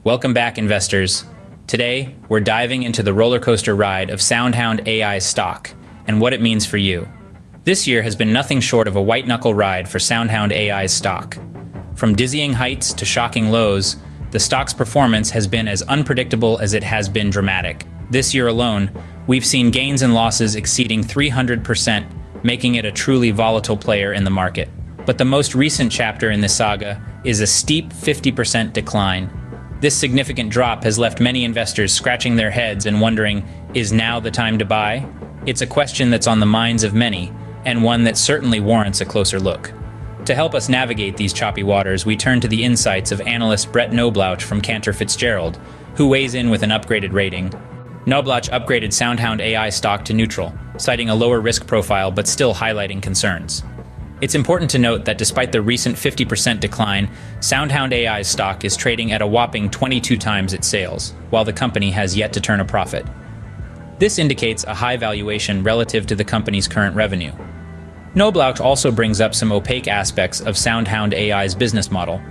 Welcome back, investors. Today, we're diving into the roller coaster ride of SoundHound AI stock and what it means for you. This year has been nothing short of a white-knuckle ride for SoundHound AI's stock. From dizzying heights to shocking lows, the stock's performance has been as unpredictable as it has been dramatic. This year alone, we've seen gains and losses exceeding 300%, making it a truly volatile player in the market. But the most recent chapter in this saga is a steep 50% decline. This significant drop has left many investors scratching their heads and wondering, is now the time to buy? It's a question that's on the minds of many, and one that certainly warrants a closer look. To help us navigate these choppy waters, we turn to the insights of analyst Brett Knobloch from Cantor Fitzgerald, who weighs in with an upgraded rating. Knobloch upgraded SoundHound AI stock to neutral, citing a lower risk profile but still highlighting concerns. It's important to note that despite the recent 50% decline, SoundHound AI's stock is trading at a whopping 22 times its sales, while the company has yet to turn a profit. This indicates a high valuation relative to the company's current revenue. Knobloch also brings up some opaque aspects of SoundHound AI's business model.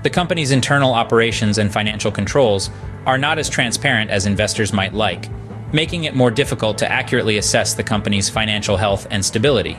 The company's internal operations and financial controls are not as transparent as investors might like, making it more difficult to accurately assess the company's financial health and stability.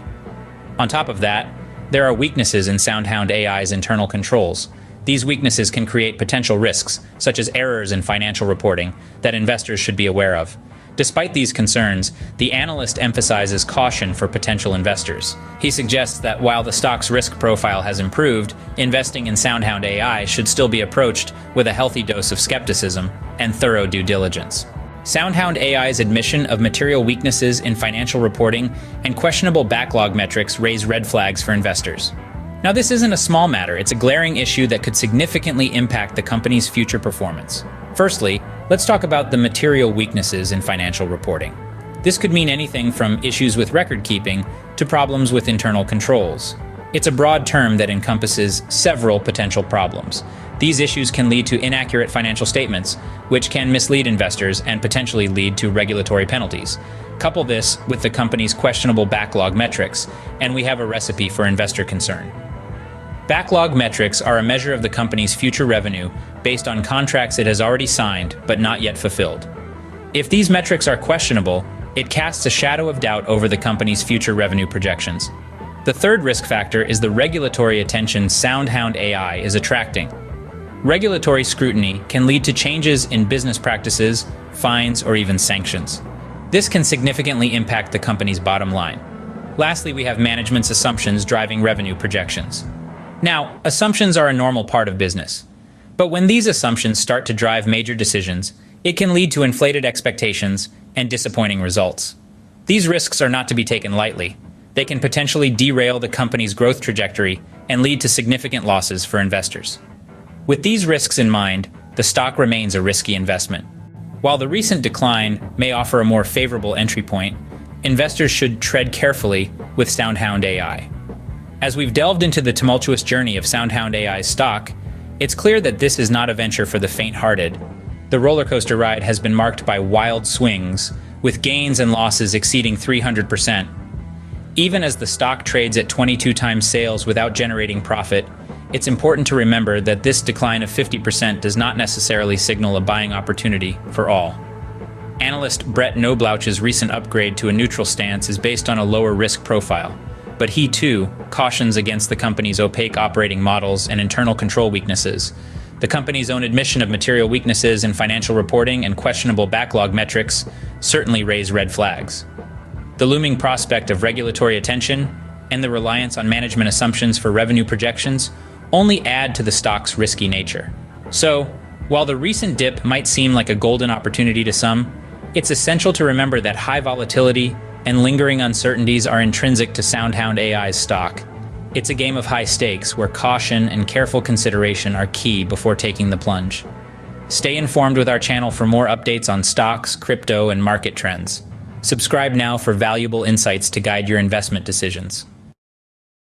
On top of that, there are weaknesses in SoundHound AI's internal controls. These weaknesses can create potential risks, such as errors in financial reporting, that investors should be aware of. Despite these concerns, the analyst emphasizes caution for potential investors. He suggests that while the stock's risk profile has improved, investing in SoundHound AI should still be approached with a healthy dose of skepticism and thorough due diligence. SoundHound AI's admission of material weaknesses in financial reporting and questionable backlog metrics raise red flags for investors. Now, this isn't a small matter, it's a glaring issue that could significantly impact the company's future performance. Firstly, let's talk about the material weaknesses in financial reporting. This could mean anything from issues with record keeping to problems with internal controls. It's a broad term that encompasses several potential problems. These issues can lead to inaccurate financial statements, which can mislead investors and potentially lead to regulatory penalties. Couple this with the company's questionable backlog metrics, and we have a recipe for investor concern. Backlog metrics are a measure of the company's future revenue based on contracts it has already signed but not yet fulfilled. If these metrics are questionable, it casts a shadow of doubt over the company's future revenue projections. The third risk factor is the regulatory attention SoundHound AI is attracting. Regulatory scrutiny can lead to changes in business practices, fines, or even sanctions. This can significantly impact the company's bottom line. Lastly, we have management's assumptions driving revenue projections. Now, assumptions are a normal part of business. But when these assumptions start to drive major decisions, it can lead to inflated expectations and disappointing results. These risks are not to be taken lightly. They can potentially derail the company's growth trajectory and lead to significant losses for investors. With these risks in mind, the stock remains a risky investment. While the recent decline may offer a more favorable entry point, investors should tread carefully with SoundHound AI. As we've delved into the tumultuous journey of SoundHound AI's stock, it's clear that this is not a venture for the faint-hearted. The roller coaster ride has been marked by wild swings, with gains and losses exceeding 300%. Even as the stock trades at 22 times sales without generating profit, it's important to remember that this decline of 50% does not necessarily signal a buying opportunity for all. Analyst Brett Knobloch's recent upgrade to a neutral stance is based on a lower risk profile, but he too cautions against the company's opaque operating models and internal control weaknesses. The company's own admission of material weaknesses in financial reporting and questionable backlog metrics certainly raise red flags. The looming prospect of regulatory attention and the reliance on management assumptions for revenue projections only add to the stock's risky nature. So, while the recent dip might seem like a golden opportunity to some, it's essential to remember that high volatility and lingering uncertainties are intrinsic to SoundHound AI's stock. It's a game of high stakes where caution and careful consideration are key before taking the plunge. Stay informed with our channel for more updates on stocks, crypto, and market trends. Subscribe now for valuable insights to guide your investment decisions.